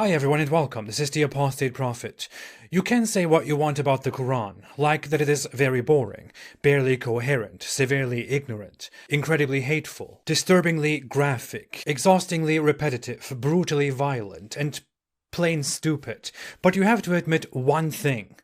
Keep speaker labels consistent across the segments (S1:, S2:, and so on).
S1: Hi everyone and welcome, this is the Apostate Prophet. You can say what you want about the Quran, like that it is very boring, barely coherent, severely ignorant, incredibly hateful, disturbingly graphic, exhaustingly repetitive, brutally violent, and plain stupid. But you have to admit one thing.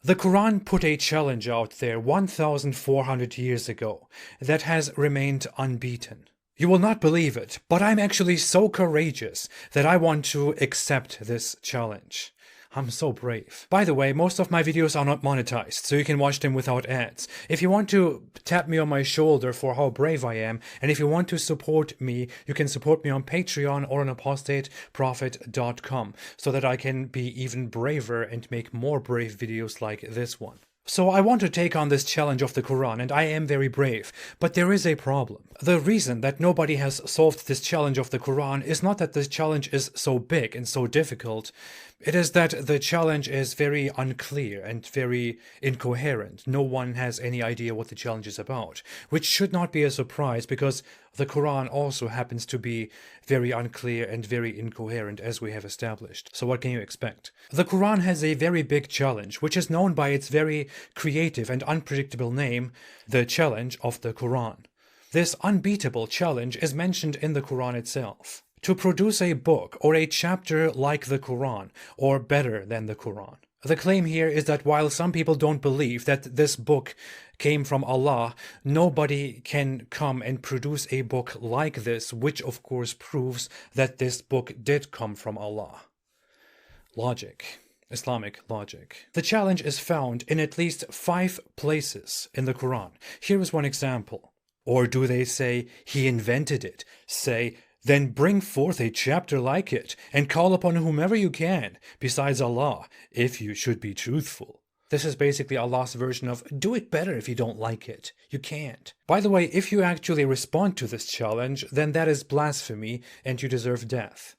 S1: The Quran put a challenge out there 1,400 years ago that has remained unbeaten. You will not believe it, but I'm actually so courageous that I want to accept this challenge. I'm so brave. By the way, most of my videos are not monetized, so you can watch them without ads. If you want to tap me on my shoulder for how brave I am, and if you want to support me, you can support me on Patreon or on apostateprophet.com, so that I can be even braver and make more brave videos like this one. So I want to take on this challenge of the Quran, and I am very brave, but there is a problem. The reason that nobody has solved this challenge of the Quran is not that this challenge is so big and so difficult, it is that the challenge is very unclear and very incoherent. No one has any idea what the challenge is about, which should not be a surprise because the Quran also happens to be very unclear and very incoherent, as we have established. So what can you expect? The Quran has a very big challenge, which is known by its very creative and unpredictable name, the challenge of the Quran. This unbeatable challenge is mentioned in the Quran itself. To produce a book or a chapter like the Quran, or better than the Quran. The claim here is that while some people don't believe that this book came from Allah, nobody can come and produce a book like this, which of course proves that this book did come from Allah. Logic. Islamic logic. The challenge is found in at least 5 places in the Quran. Here is one example. Or do they say, he invented it? Say, then bring forth a chapter like it, and call upon whomever you can, besides Allah, if you should be truthful. This is basically Allah's version of, do it better if you don't like it. You can't. By the way, if you actually respond to this challenge, then that is blasphemy, and you deserve death.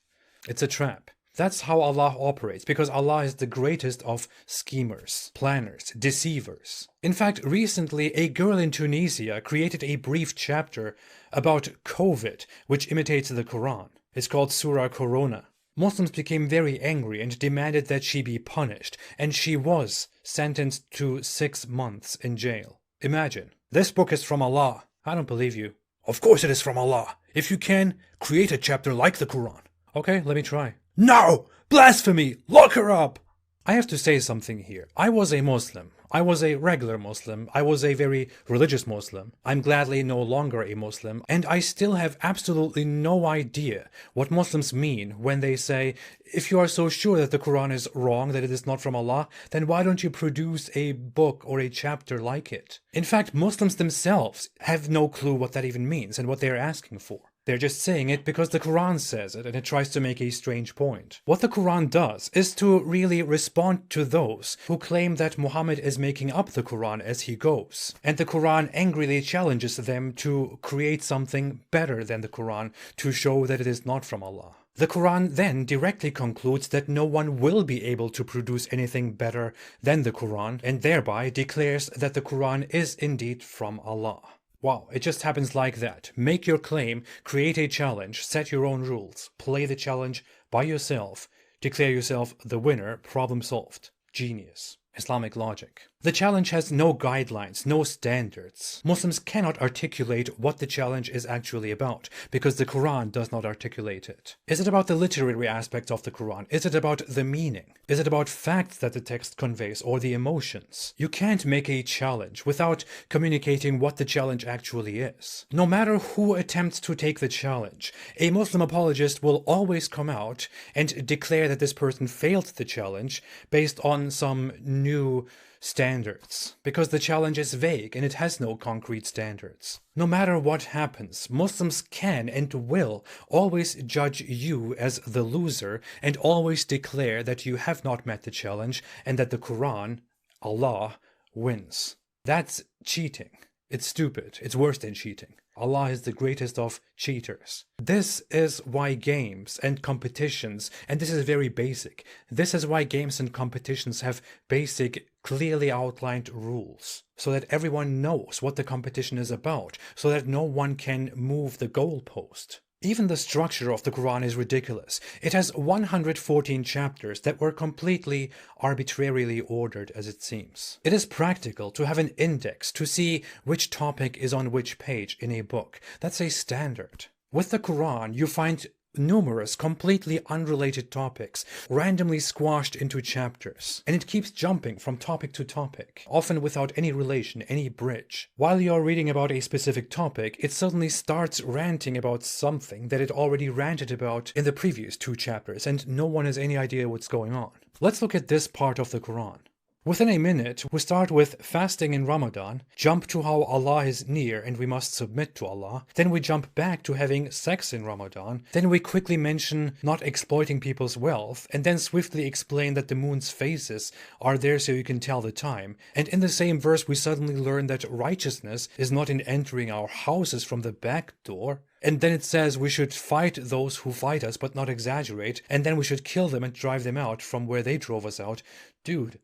S1: It's a trap. That's how Allah operates, because Allah is the greatest of schemers, planners, deceivers. In fact, recently a girl in Tunisia created a brief chapter about COVID, which imitates the Quran. It's called Surah Corona. Muslims became very angry and demanded that she be punished, and she was sentenced to 6 months in jail. Imagine, this book is from Allah. I don't believe you. Of course it is from Allah. If you can, create a chapter like the Quran. Okay, let me try. No! Blasphemy! Lock her up! I have to say something here. I was a Muslim. I was a regular Muslim. I was a very religious Muslim. I'm gladly no longer a Muslim, and I still have absolutely no idea what Muslims mean when they say, if you are so sure that the Quran is wrong, that it is not from Allah, then why don't you produce a book or a chapter like it? In fact, Muslims themselves have no clue what that even means and what they're asking for. They're just saying it because the Quran says it and it tries to make a strange point. What the Quran does is to really respond to those who claim that Muhammad is making up the Quran as he goes. And the Quran angrily challenges them to create something better than the Quran to show that it is not from Allah. The Quran then directly concludes that no one will be able to produce anything better than the Quran and thereby declares that the Quran is indeed from Allah. Wow, it just happens like that. Make your claim, create a challenge, set your own rules, play the challenge by yourself, declare yourself the winner, problem solved. Genius. Islamic logic. The challenge has no guidelines, no standards. Muslims cannot articulate what the challenge is actually about, because the Quran does not articulate it. Is it about the literary aspects of the Quran? Is it about the meaning? Is it about facts that the text conveys or the emotions? You can't make a challenge without communicating what the challenge actually is. No matter who attempts to take the challenge, a Muslim apologist will always come out and declare that this person failed the challenge based on some new standards, because the challenge is vague and it has no concrete standards. No matter what happens, Muslims can and will always judge you as the loser and always declare that you have not met the challenge and that the Quran, Allah, wins. That's cheating. It's stupid. It's worse than cheating. Allah is the greatest of cheaters. This is why games and competitions, and this is very basic, this is why games and competitions have basic, clearly outlined rules, so that everyone knows what the competition is about, so that no one can move the goalpost. Even the structure of the Quran is ridiculous. It has 114 chapters that were completely arbitrarily ordered, as it seems. It is practical to have an index to see which topic is on which page in a book. That's a standard. With the Quran, you find numerous completely unrelated topics randomly squashed into chapters, and it keeps jumping from topic to topic, often without any relation, any bridge. While you're reading about a specific topic, it suddenly starts ranting about something that it already ranted about in the previous 2 chapters, and no one has any idea what's going on. Let's look at this part of the Quran. Within a minute, we start with fasting in Ramadan, jump to how Allah is near and we must submit to Allah, then we jump back to having sex in Ramadan, then we quickly mention not exploiting people's wealth, and then swiftly explain that the moon's phases are there so you can tell the time, and in the same verse we suddenly learn that righteousness is not in entering our houses from the back door, and then it says we should fight those who fight us but not exaggerate, and then we should kill them and drive them out from where they drove us out. Dude.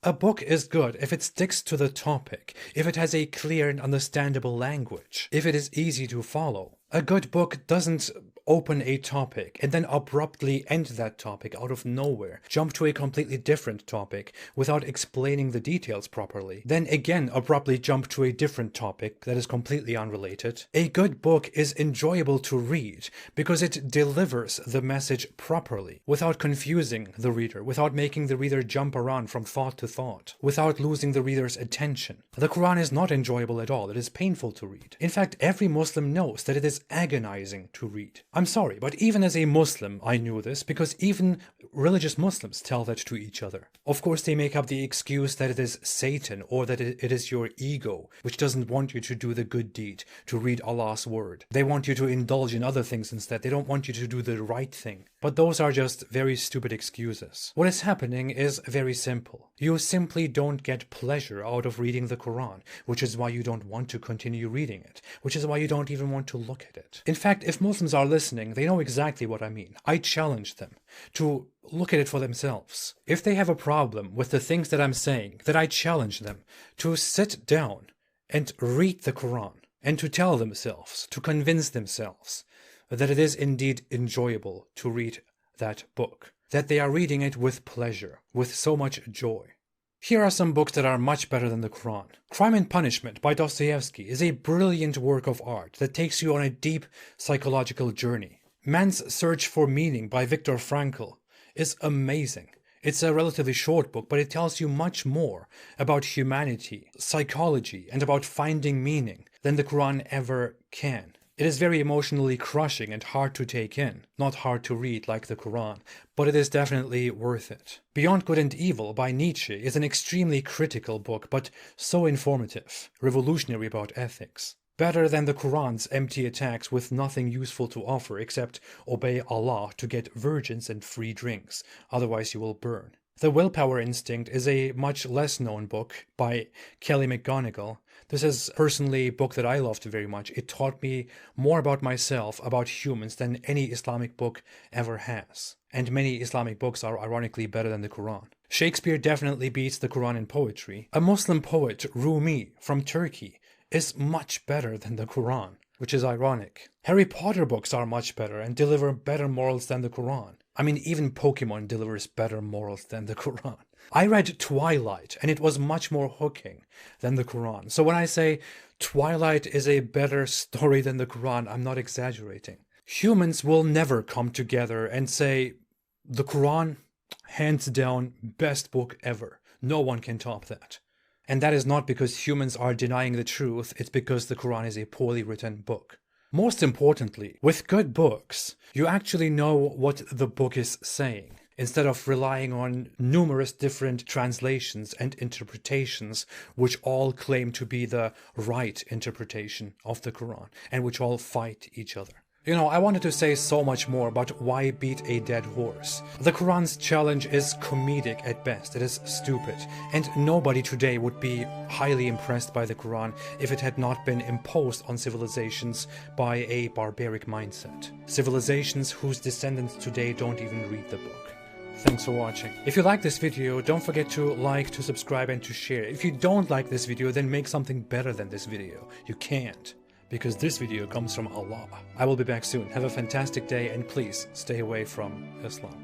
S1: A book is good if it sticks to the topic, if it has a clear and understandable language, if it is easy to follow. A good book doesn't open a topic and then abruptly end that topic out of nowhere, jump to a completely different topic without explaining the details properly, then again abruptly jump to a different topic that is completely unrelated. A good book is enjoyable to read because it delivers the message properly, without confusing the reader, without making the reader jump around from thought to thought, without losing the reader's attention. The Quran is not enjoyable at all. It is painful to read. In fact, every Muslim knows that it is agonizing to read. I'm sorry, but even as a Muslim, I knew this because even religious Muslims tell that to each other. Of course, they make up the excuse that it is Satan or that it is your ego, which doesn't want you to do the good deed, to read Allah's word. They want you to indulge in other things instead. They don't want you to do the right thing. But those are just very stupid excuses. What is happening is very simple. You simply don't get pleasure out of reading the Quran, which is why you don't want to continue reading it, which is why you don't even want to look at it. In fact, if Muslims are listening, they know exactly what I mean. I challenge them to look at it for themselves. If they have a problem with the things that I'm saying, then I challenge them to sit down and read the Quran and to tell themselves, to convince themselves that it is indeed enjoyable to read that book, that they are reading it with pleasure, with so much joy. Here are some books that are much better than the Quran. Crime and Punishment by Dostoevsky is a brilliant work of art that takes you on a deep psychological journey. Man's Search for Meaning by Viktor Frankl is amazing. It's a relatively short book, but it tells you much more about humanity, psychology, and about finding meaning than the Quran ever can. It is very emotionally crushing and hard to take in, not hard to read like the Quran, but it is definitely worth it. Beyond Good and Evil by Nietzsche is an extremely critical book, but so informative, revolutionary about ethics. Better than the Quran's empty attacks with nothing useful to offer except obey Allah to get virgins and free drinks, otherwise you will burn. The Willpower Instinct is a much less known book by Kelly McGonigal. This is personally a book that I loved very much. It taught me more about myself, about humans, than any Islamic book ever has. And many Islamic books are ironically better than the Quran. Shakespeare definitely beats the Quran in poetry. A Muslim poet, Rumi, from Turkey, is much better than the Quran, which is ironic. Harry Potter books are much better and deliver better morals than the Quran. I mean, even Pokemon delivers better morals than the Quran. I read Twilight, and it was much more hooking than the Quran. So when I say Twilight is a better story than the Quran, I'm not exaggerating. Humans will never come together and say, the Quran, hands down, best book ever. No one can top that. And that is not because humans are denying the truth, it's because the Quran is a poorly written book. Most importantly, with good books, you actually know what the book is saying, instead of relying on numerous different translations and interpretations, which all claim to be the right interpretation of the Quran, and which all fight each other. You know, I wanted to say so much more about why beat a dead horse. The Quran's challenge is comedic at best, it is stupid, and nobody today would be highly impressed by the Quran if it had not been imposed on civilizations by a barbaric mindset. Civilizations whose descendants today don't even read the book. Thanks for watching. If you like this video, don't forget to like, to subscribe, and to share. If you don't like this video, then make something better than this video. You can't. because this video comes from Allah. I will be back soon. Have a fantastic day, and please stay away from Islam.